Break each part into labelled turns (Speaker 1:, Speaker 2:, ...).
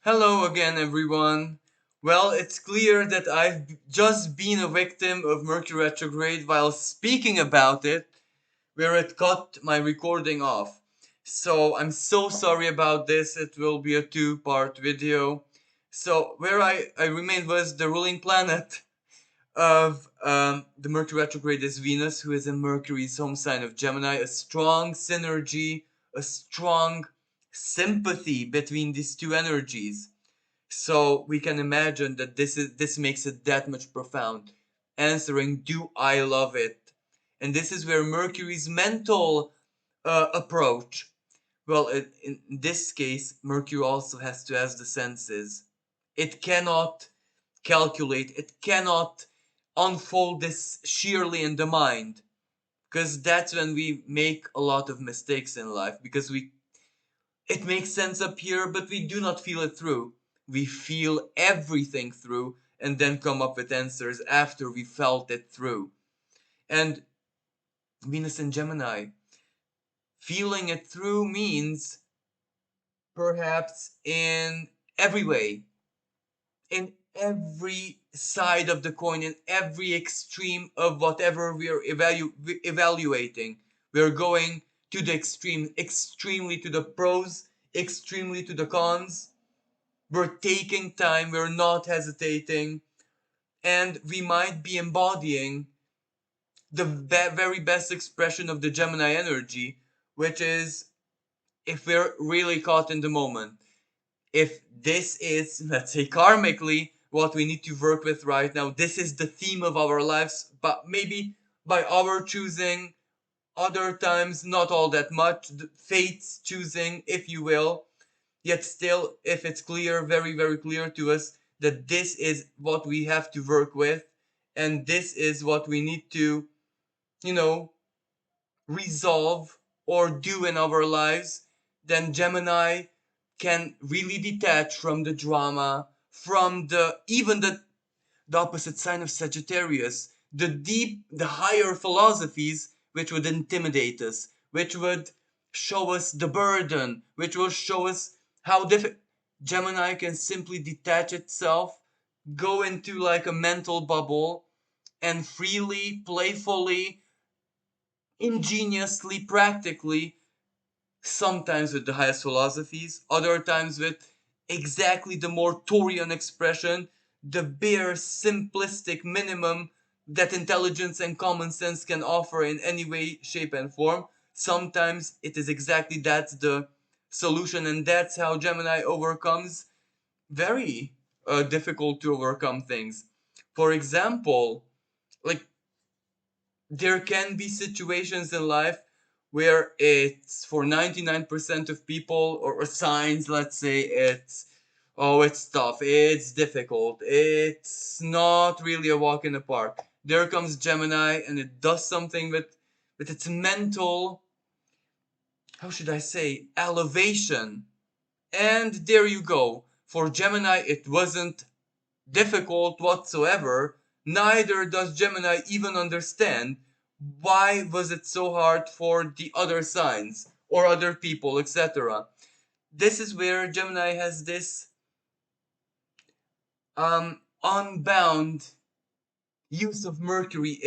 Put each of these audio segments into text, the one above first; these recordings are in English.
Speaker 1: Hello again, everyone. Well, it's clear that I've just been a victim of Mercury retrograde while speaking about it, where it cut my recording off. So I'm so sorry about this. It will be a two-part video. So where I remained was the ruling planet of the Mercury retrograde is Venus, who is in Mercury's home sign of Gemini. A strong synergy, a strong sympathy between these two energies. So we can imagine that this makes it that much profound. Answering, do I love it? And this is where Mercury's mental approach. Well, in this case, Mercury also has to have the senses. It cannot calculate. It cannot unfold this sheerly in the mind, because that's when we make a lot of mistakes in life, because we it makes sense up here, but we do not feel it through. We feel everything through and then come up with answers after we felt it through. And Venus and Gemini, feeling it through means perhaps in every way, in every side of the coin, in every extreme of whatever we are evaluating. We're going to the extreme, extremely to the pros, extremely to the cons. We're taking time, we're not hesitating, and we might be embodying the very best expression of the Gemini energy, which is if we're really caught in the moment. If this is, let's say, karmically, what we need to work with right now, this is the theme of our lives, but maybe by our choosing, other times not all that much, fate's choosing, if you will. Yet still, if it's clear, very, very clear to us that this is what we have to work with, and this is what we need to, you know, resolve or do in our lives, then Gemini can really detach from the drama, from the opposite sign of Sagittarius, the higher philosophies which would intimidate us, which would show us the burden, which will show us how difficult. Gemini can simply detach itself, go into like a mental bubble, and freely, playfully, ingeniously, practically, sometimes with the highest philosophies, other times with exactly the more Taurian expression, the bare, simplistic minimum that intelligence and common sense can offer in any way, shape, and form. Sometimes it is exactly that's the solution, and that's how Gemini overcomes very difficult to overcome things. For example, like there can be situations in life where it's for 99% of people or signs, let's say it's tough, it's difficult, it's not really a walk in the park. There comes Gemini and it does something with its mental, how should I say, elevation. And there you go. For Gemini, it wasn't difficult whatsoever. Neither does Gemini even understand why was it so hard for the other signs or other people, etc. This is where Gemini has this unbound use of Mercury,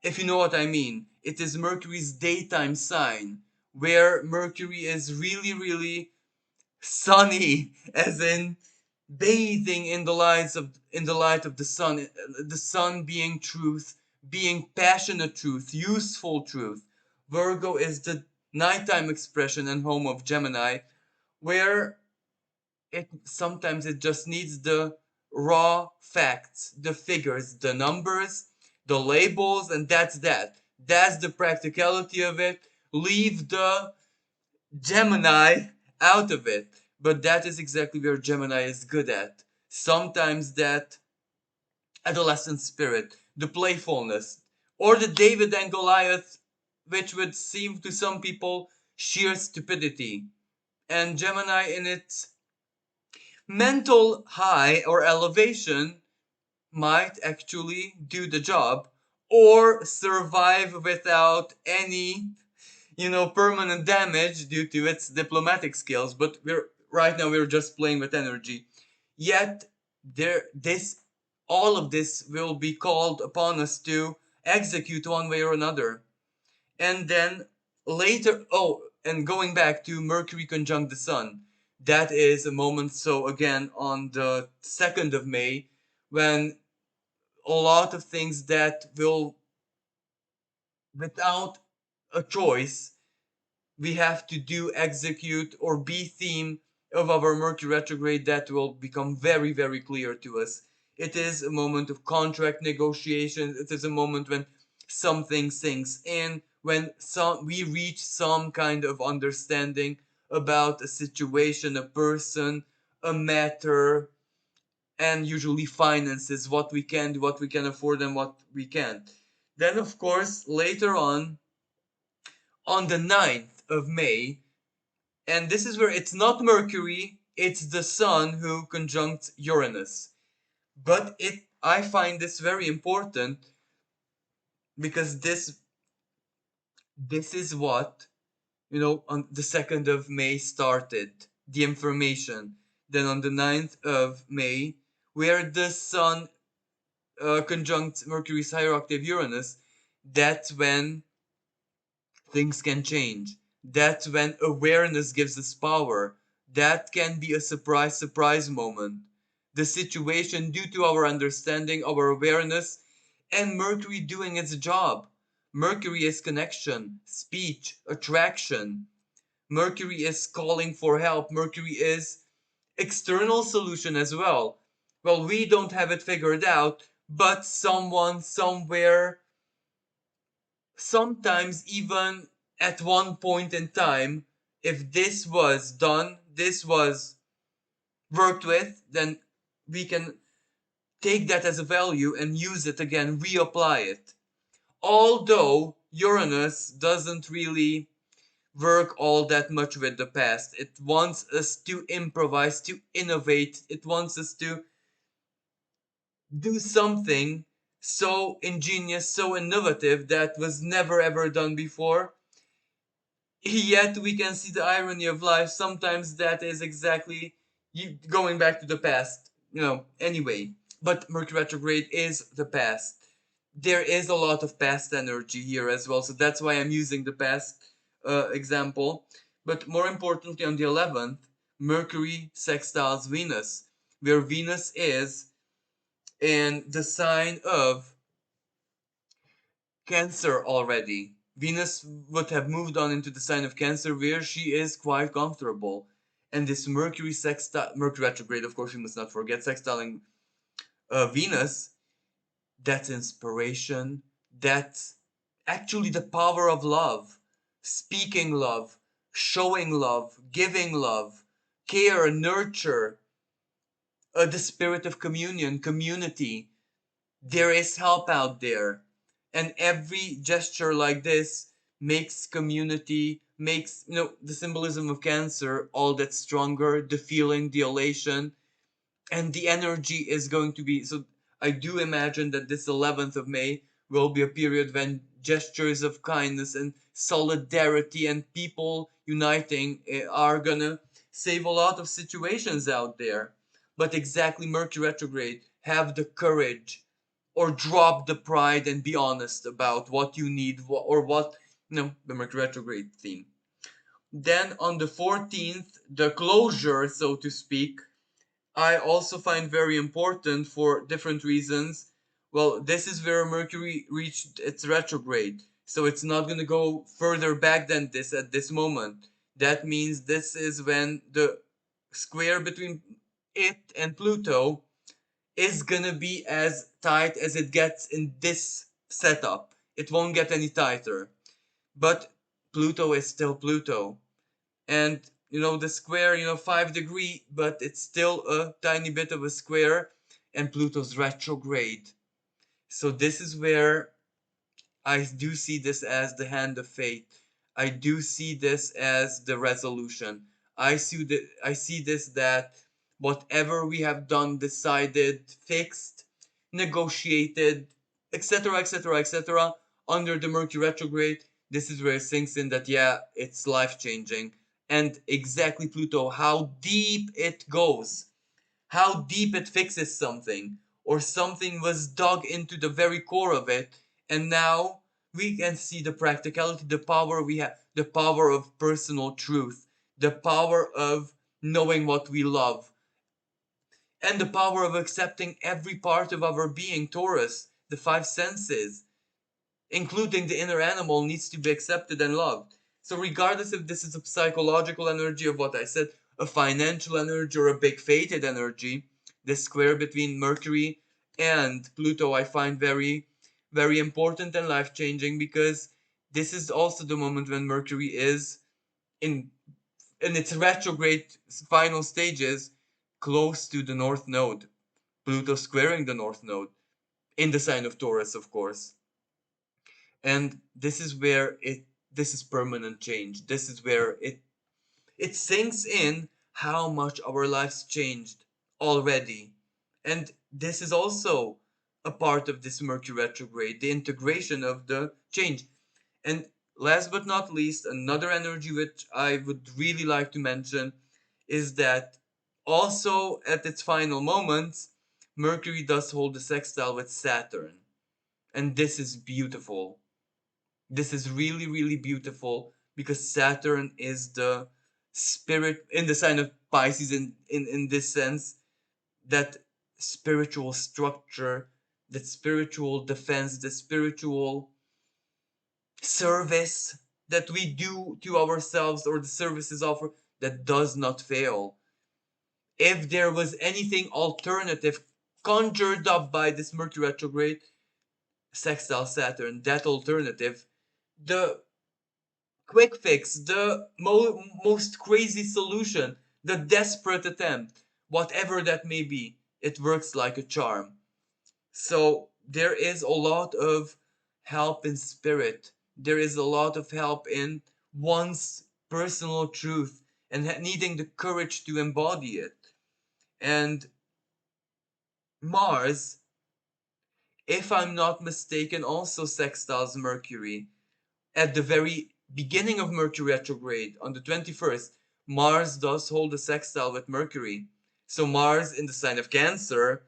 Speaker 1: if you know what I mean. It is Mercury's daytime sign, where Mercury is really, really sunny, as in bathing in the light of the sun being truth, being passionate truth, useful truth. Virgo is the nighttime expression and home of Gemini, where it sometimes it just needs the raw facts, the figures, the numbers, the labels, and that's that. That's the practicality of it. Leave the Gemini out of it. But that is exactly where Gemini is good at. Sometimes that adolescent spirit, the playfulness, or the David and Goliath, which would seem to some people sheer stupidity. And Gemini, in its mental high or elevation, might actually do the job or survive without any permanent damage due to its diplomatic skills. But right now we're just playing with energy. Yet this all of this will be called upon us to execute one way or another. And then later, and going back to Mercury conjunct the Sun, that is a moment. So again, on the 2nd of May, when a lot of things that will, without a choice, we have to do, execute, or be theme of our Mercury retrograde, that will become very, very clear to us. It is a moment of contract negotiations. It is a moment when something sinks in, when we reach some kind of understanding about a situation, a person, a matter, and usually finances, what we can do, what we can afford, and what we can't. Then, of course, later on the 9th of May, and this is where it's not Mercury, it's the Sun who conjuncts Uranus. But I find this very important because this is what, on the 2nd of May started the information. Then on the 9th of May, where the Sun conjunct Mercury's higher octave Uranus, that's when things can change. That's when awareness gives us power. That can be a surprise moment. The situation, due to our understanding, our awareness, and Mercury doing its job. Mercury is connection, speech, attraction. Mercury is calling for help. Mercury is external solution as well. Well, we don't have it figured out, but someone, somewhere, sometimes even at one point in time, if this was done, this was worked with, then we can take that as a value and use it again, reapply it. Although Uranus doesn't really work all that much with the past. It wants us to improvise, to innovate. It wants us to do something so ingenious, so innovative that was never ever done before. Yet we can see the irony of life. Sometimes that is exactly you going back to the past. Anyway. But Mercury retrograde is the past. There is a lot of past energy here as well, so that's why I'm using the past example. But more importantly, on the 11th, Mercury sextiles Venus, where Venus is in the sign of Cancer already. Venus would have moved on into the sign of Cancer, where she is quite comfortable. And this Mercury retrograde, of course, we must not forget, sextiling Venus, that's inspiration. That's actually the power of love. Speaking love, showing love, giving love, care, nurture, the spirit of communion, community. There is help out there. And every gesture like this makes community, makes, the symbolism of Cancer all that stronger, the feeling, the elation, and the energy is going to be. So I do imagine that this 11th of May will be a period when gestures of kindness and solidarity and people uniting are gonna save a lot of situations out there. But exactly, Mercury retrograde, have the courage, or drop the pride and be honest about what you need, or what, the Mercury retrograde theme. Then on the 14th, the closure, so to speak, I also find very important for different reasons. Well, this is where Mercury reached its retrograde, so it's not going to go further back than this at this moment. That means this is when the square between it and Pluto is going to be as tight as it gets in this setup. It won't get any tighter. But Pluto is still Pluto. And the square, 5 degree, but it's still a tiny bit of a square, and Pluto's retrograde. So this is where I do see this as the hand of fate. I do see this as the resolution. I see this that whatever we have done, decided, fixed, negotiated, etc., etc., etc., under the Mercury retrograde, this is where it sinks in that, yeah, it's life changing. and exactly Pluto, how deep it goes, how deep it fixes something, or something was dug into the very core of it, and now we can see the practicality, the power we have, the power of personal truth, the power of knowing what we love, and the power of accepting every part of our being. Taurus, the five senses, including the inner animal, needs to be accepted and loved. So regardless if this is a psychological energy of what I said, a financial energy or a big fated energy, this square between Mercury and Pluto I find very, very important and life-changing, because this is also the moment when Mercury is in its retrograde final stages, close to the North Node. Pluto squaring the North Node in the sign of Taurus, of course. And this is where this is permanent change. This is where it sinks in how much our lives changed already. And this is also a part of this Mercury retrograde, the integration of the change. And last but not least, another energy which I would really like to mention is that also at its final moments, Mercury does hold a sextile with Saturn. And this is beautiful. This is really, really beautiful, because Saturn is the spirit in the sign of Pisces, in this sense, that spiritual structure, that spiritual defense, the spiritual service that we do to ourselves, or the services offer, that does not fail. If there was anything alternative conjured up by this Mercury retrograde, sextile Saturn, that alternative, the quick fix, the most crazy solution, the desperate attempt, whatever that may be, it works like a charm. So there is a lot of help in spirit. There is a lot of help in one's personal truth and needing the courage to embody it. And Mars, if I'm not mistaken, also sextiles Mercury. At the very beginning of Mercury retrograde, on the 21st, Mars does hold a sextile with Mercury. So Mars in the sign of Cancer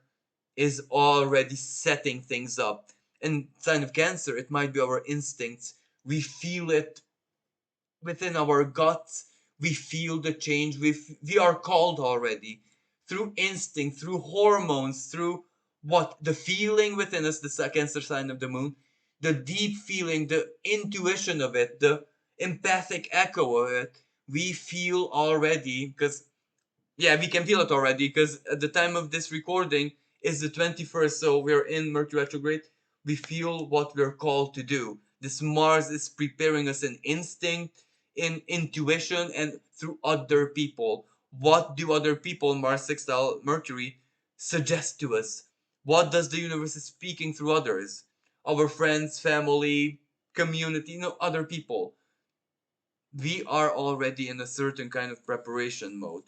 Speaker 1: is already setting things up. In sign of Cancer, it might be our instincts. We feel it within our guts. We feel the change. We are called already through instinct, through hormones, through what the feeling within us, the Cancer sign of the moon, the deep feeling, the intuition of it, the empathic echo of it. We feel already, because yeah, we can feel it already, because at the time of this recording is the 21st, so we're in Mercury retrograde. We feel what we're called to do. This Mars is preparing us in instinct, in intuition, and through other people. What do other people, Mars sextile Mercury, suggest to us? What does the universe is speaking through others? Our friends, family, community, other people. We are already in a certain kind of preparation mode.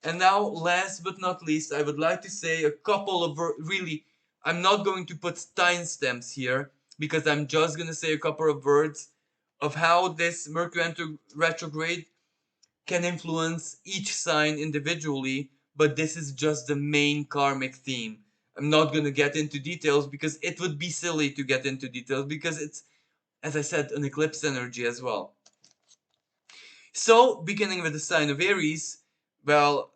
Speaker 1: And now, last but not least, I would like to say a couple of really, I'm not going to put timestamps here, because I'm just going to say a couple of words of how this Mercury retrograde can influence each sign individually, but this is just the main karmic theme. I'm not going to get into details, because it would be silly to get into details, because it's, as I said, an eclipse energy as well. So, beginning with the sign of Aries, well,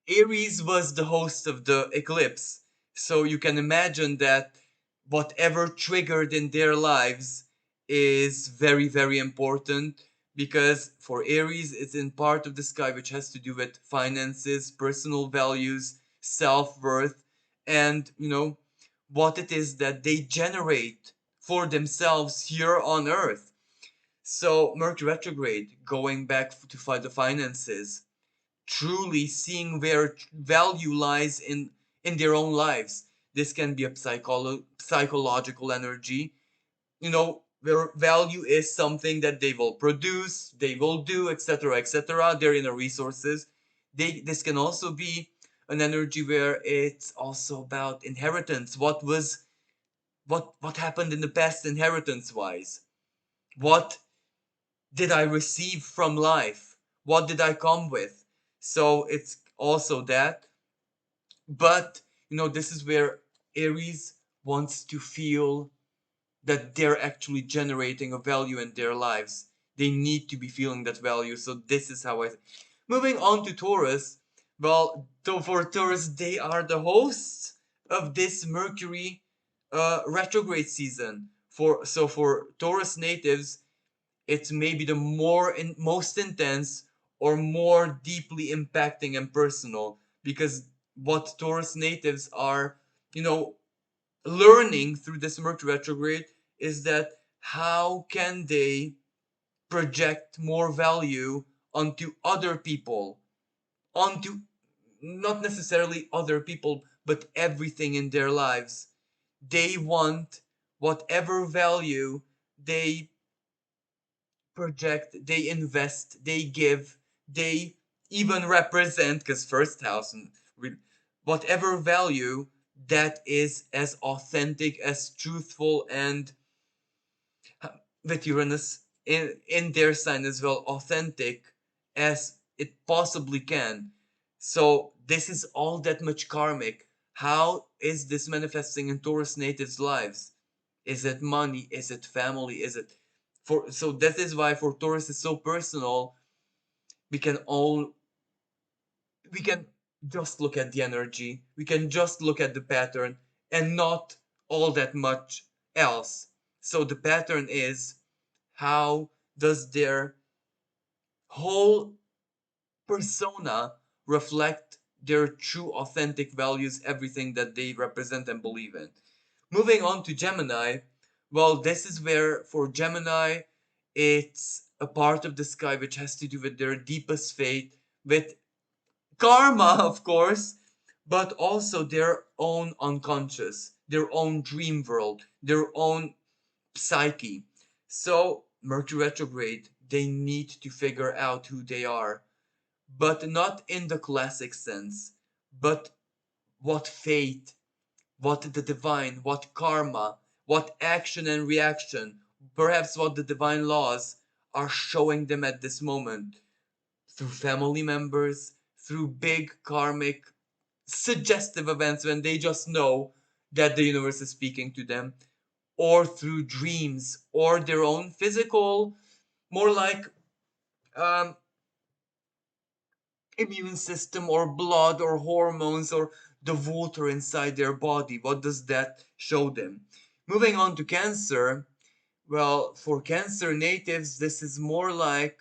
Speaker 1: Aries was the host of the eclipse. So you can imagine that whatever triggered in their lives is very, very important, because for Aries, it's in part of the sky which has to do with finances, personal values, self worth, and what it is that they generate for themselves here on Earth. So Mercury retrograde, going back to find the finances, truly seeing where value lies in their own lives. This can be a psychological energy, where value is something that they will produce, they will do, etc., etc. Their inner resources. This can also be an energy where it's also about inheritance. What happened in the past, inheritance wise? What did I receive from life? What did I come with? So it's also that. But, this is where Aries wants to feel that they're actually generating a value in their lives. They need to be feeling that value. So this is how I. Moving on to Taurus. Well, for Taurus, they are the hosts of this Mercury retrograde season. For Taurus natives, it's maybe the most intense or more deeply impacting and personal, because what Taurus natives are, you know, learning through this Mercury retrograde is that how can they project more value onto other people, onto not necessarily other people, but everything in their lives. They want whatever value they project, they invest, they give, they even represent, because first house and whatever value that is as authentic, as truthful, and with Uranus in their sign as well, authentic as it possibly can. So this is all that much karmic. How is this manifesting in Taurus natives' lives? Is it money? Is it family? Is it for? So that is why for Taurus it's so personal. We can all we can just look at the energy. We can just look at the pattern and not all that much else. So the pattern is, how does their whole persona reflect their true authentic values, everything that they represent and believe in. Moving on to Gemini, well, this is where for Gemini it's a part of the sky which has to do with their deepest faith, with karma, of course, but also their own unconscious, their own dream world, their own psyche. So, Mercury retrograde, they need to figure out who they are, but not in the classic sense, but what fate, what the divine, what karma, what action and reaction, perhaps what the divine laws are showing them at this moment, through family members, through big karmic suggestive events when they just know that the universe is speaking to them, or through dreams, or their own physical, more like um, immune system, or blood, or hormones, or the water inside their body. What does that show them? Moving on to Cancer, well, for Cancer natives, this is more like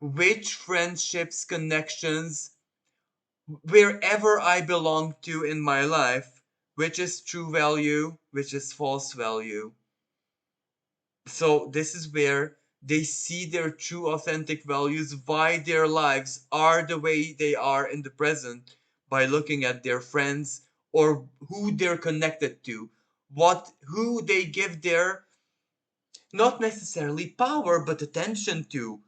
Speaker 1: which friendships, connections, wherever I belong to in my life, which is true value, which is false value. So this is where they see their true authentic values, why their lives are the way they are in the present, by looking at their friends or who they're connected to, who they give their not necessarily power but attention to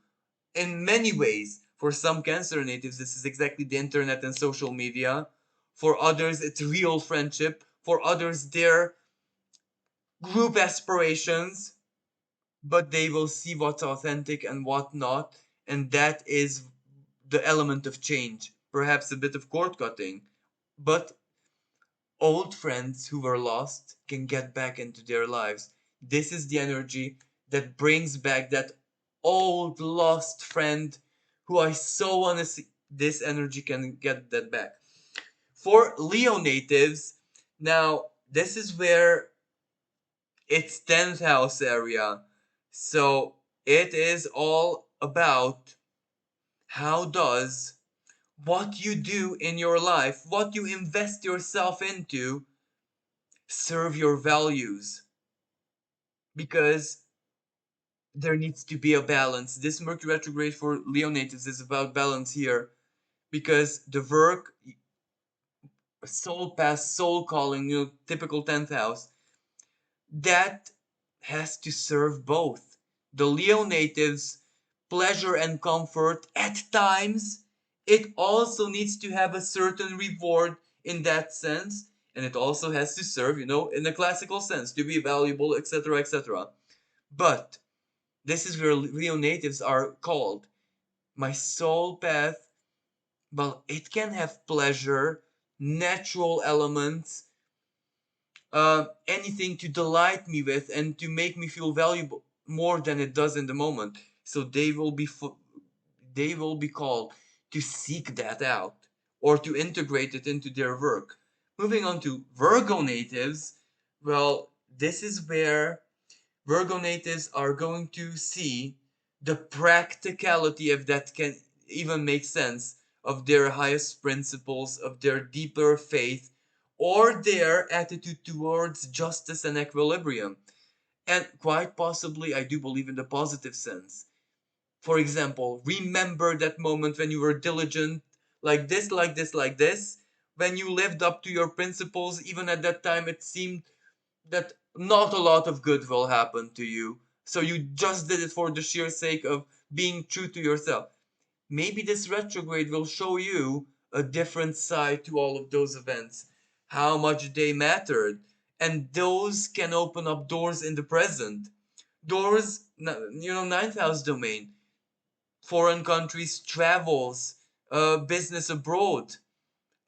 Speaker 1: in many ways. For some Cancer natives, this is exactly the internet and social media. For others, it's real friendship. For others, their group aspirations, but they will see what's authentic and what not, and that is the element of change. Perhaps a bit of cord cutting, but old friends who were lost can get back into their lives. This is the energy that brings back that old lost friend who I so want to see. This energy can get that back. For Leo natives, now this is where it's 10th house area. So it is all about how does what you do in your life, what you invest yourself into, serve your values. Because there needs to be a balance. This Mercury retrograde for Leo natives is about balance here. Because the work, soul path, soul calling, typical 10th house, that has to serve both. The Leo natives, pleasure and comfort at times, it also needs to have a certain reward in that sense, and it also has to serve, in a classical sense, to be valuable, etc., etc. But This is where Leo natives are called. My soul path, well, it can have pleasure, natural elements, anything to delight me with and to make me feel valuable more than it does in the moment. So they will be called to seek that out or to integrate it into their work. Moving on to Virgo natives, well, this is where Virgo natives are going to see the practicality, if that can even make sense, of their highest principles, of their deeper faith, or their attitude towards justice and equilibrium. And quite possibly, I do believe in the positive sense. For example, remember that moment when you were diligent, like this, like this, like this, when you lived up to your principles, even at that time it seemed that not a lot of good will happen to you. So you just did it for the sheer sake of being true to yourself. Maybe this retrograde will show you a different side to all of those events, how much they mattered, and those can open up doors in the present. Doors, ninth house domain, foreign countries, travels, business abroad,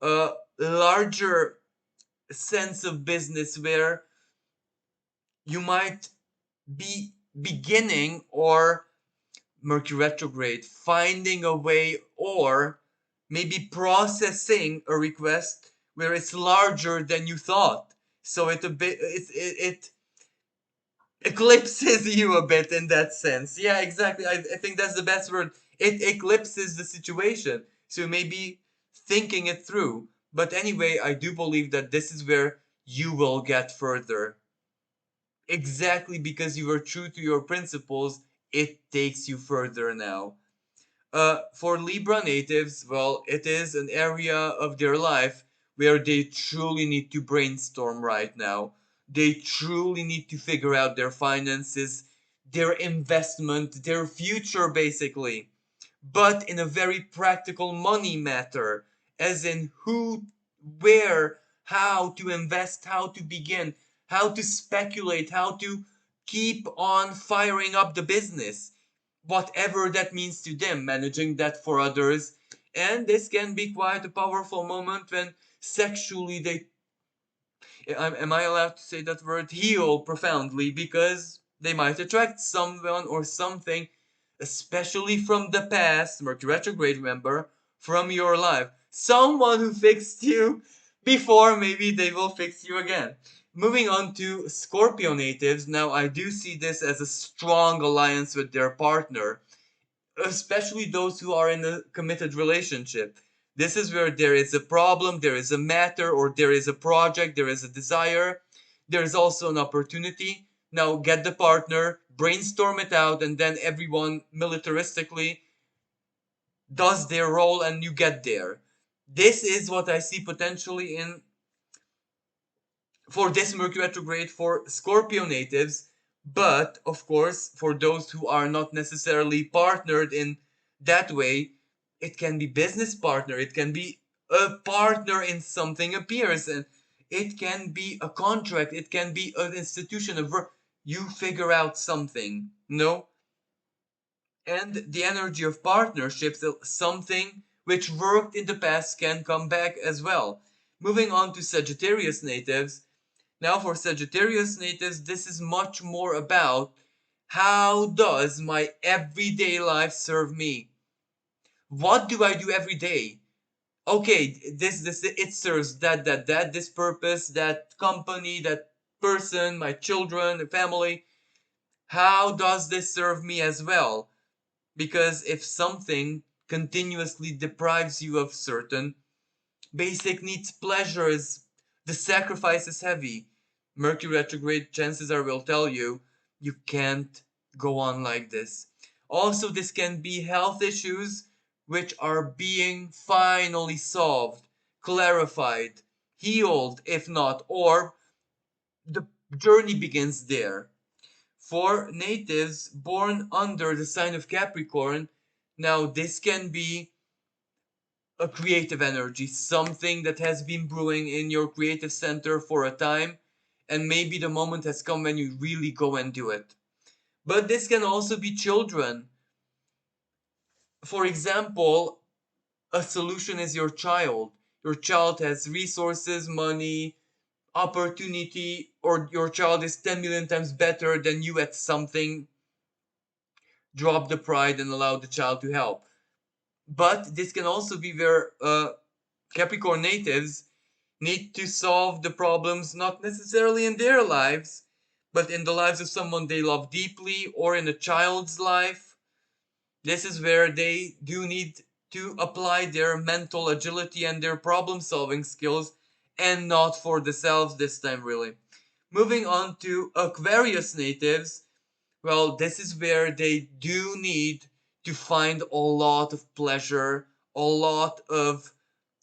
Speaker 1: a larger sense of business where you might be beginning or Mercury retrograde, finding a way or maybe processing a request where it's larger than you thought. So it eclipses you a bit in that sense. Yeah, exactly. I think that's the best word. It eclipses the situation. So maybe thinking it through. But anyway, I do believe that this is where you will get further. Exactly because you were true to your principles, it takes you further now. For Libra natives, well, it is an area of their life where they truly need to brainstorm right now. They truly need to figure out their finances, their investment, their future, basically. But in a very practical money matter, as in who, where, how to invest, how to begin, how to speculate, how to keep on firing up the business, whatever that means to them, managing that for others. And this can be quite a powerful moment when sexually they, am I allowed to say that word, heal profoundly, because they might attract someone or something, especially from the past, Mercury retrograde, remember, from your life. Someone who fixed you before, maybe they will fix you again. Moving on to Scorpio natives, now I do see this as a strong alliance with their partner, especially those who are in a committed relationship. This is where there is a problem, there is a matter, or there is a project, there is a desire. There is also an opportunity. Now get the partner, brainstorm it out, and then everyone militaristically does their role and you get there. This is what I see potentially in for this Mercury retrograde for Scorpio natives, but of course, for those who are not necessarily partnered in that way, it can be business partner, it can be a partner in something appears, and it can be a contract, it can be an institution of work. You figure out something, no? And the energy of partnerships, something which worked in the past can come back as well. Moving on to Sagittarius natives, now, for Sagittarius natives, this is much more about how does my everyday life serve me? What do I do every day? Okay, this, it serves that, this purpose, that company, that person, my children, the family. How does this serve me as well? Because if something continuously deprives you of certain basic needs, pleasures, the sacrifice is heavy. Mercury retrograde, chances are, will tell you you can't go on like this. Also, this can be health issues which are being finally solved, clarified, healed, if not, or the journey begins there. For natives born under the sign of Capricorn, now this can be a creative energy, something that has been brewing in your creative center for a time, and maybe the moment has come when you really go and do it. But this can also be children. For example, a solution is your child. Your child has resources, money, opportunity, or your child is 10 million times better than you at something. Drop the pride and allow the child to help. But this can also be where Capricorn natives need to solve the problems not necessarily in their lives, but in the lives of someone they love deeply or in a child's life. This is where they do need to apply their mental agility and their problem solving skills, and not for themselves this time, really. Moving on to Aquarius natives, well, this is where they do need to find a lot of pleasure, a lot of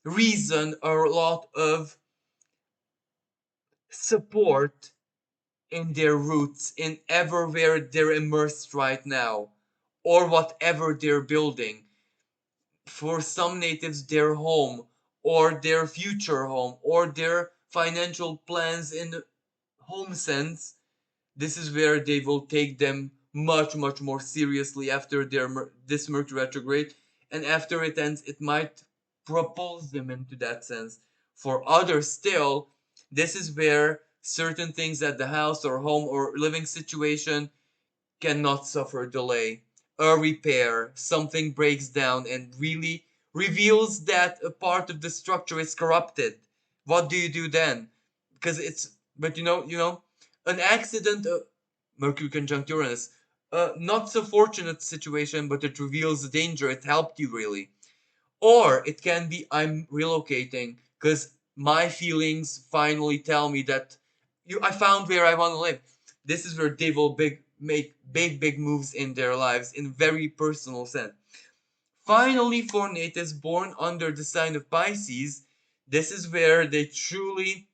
Speaker 1: reason, a lot of support in their roots, in everywhere they're immersed right now, or whatever they're building. For some natives, their home, or their future home, or their financial plans in the home sense, this is where they will take them much, much more seriously after this Mercury retrograde, and after it ends, it might propulse them into that sense. For others, still, this is where certain things at the house or home or living situation cannot suffer delay. A repair, something breaks down and really reveals that a part of the structure is corrupted. What do you do then? Because but an accident, Mercury conjunct Uranus, not so fortunate situation, but it reveals the danger. It helped you really. Or it can be I'm relocating because my feelings finally tell me that I found where I want to live. This is where they will make big moves in their lives in very personal sense. Finally, for natives born under the sign of Pisces, this is where they truly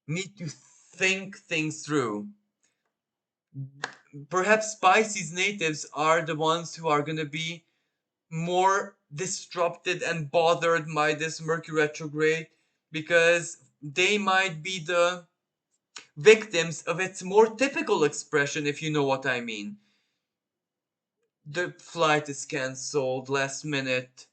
Speaker 1: need to think things through. Perhaps Pisces natives are the ones who are going to be more disrupted and bothered by this Mercury retrograde, because they might be the victims of its more typical expression, if you know what I mean. The flight is cancelled last minute,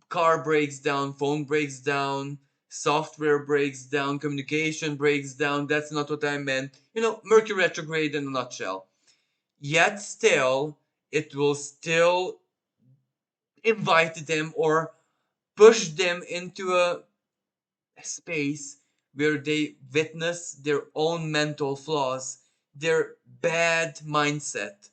Speaker 1: car breaks down, phone breaks down, software breaks down, communication breaks down. That's not what I meant. Mercury retrograde in a nutshell. Yet still, it will still invite them or push them into a space where they witness their own mental flaws, their bad mindset.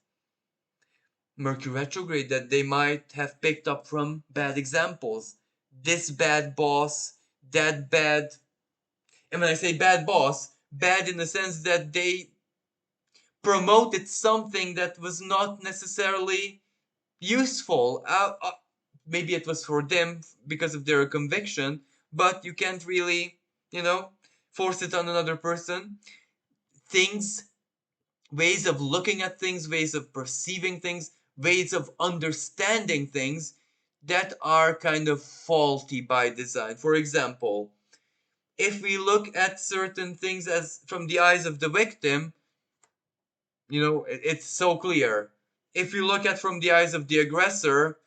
Speaker 1: Mercury retrograde that they might have picked up from bad examples. This bad boss, that bad. And when I say bad boss, bad in the sense that they promoted something that was not necessarily useful. Maybe it was for them because of their conviction, but you can't really, you know, force it on another person. Things, ways of looking at things, ways of perceiving things, ways of understanding things that are kind of faulty by design. For example, if we look at certain things as from the eyes of the victim, it's so clear. If you look at from the eyes of the aggressor,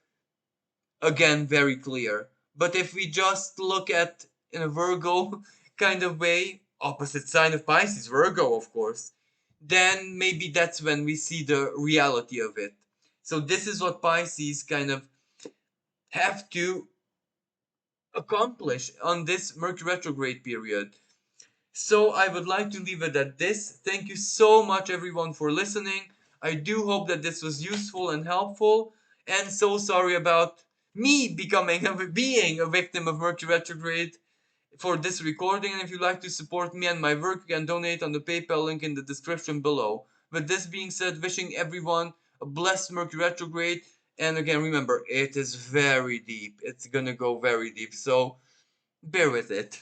Speaker 1: again, very clear. But if we just look at in a Virgo kind of way, opposite sign of Pisces, Virgo, of course, then maybe that's when we see the reality of it. So this is what Pisces kind of have to accomplish on this Mercury retrograde period. So I would like to leave it at this. Thank you so much everyone for listening. I do hope that this was useful and helpful. And so sorry about me being a victim of Mercury retrograde for this recording. And if you'd like to support me and my work, you can donate on the PayPal link in the description below. With this being said, wishing everyone a blessed Mercury retrograde. And again, remember, it is very deep. It's gonna go very deep. So bear with it.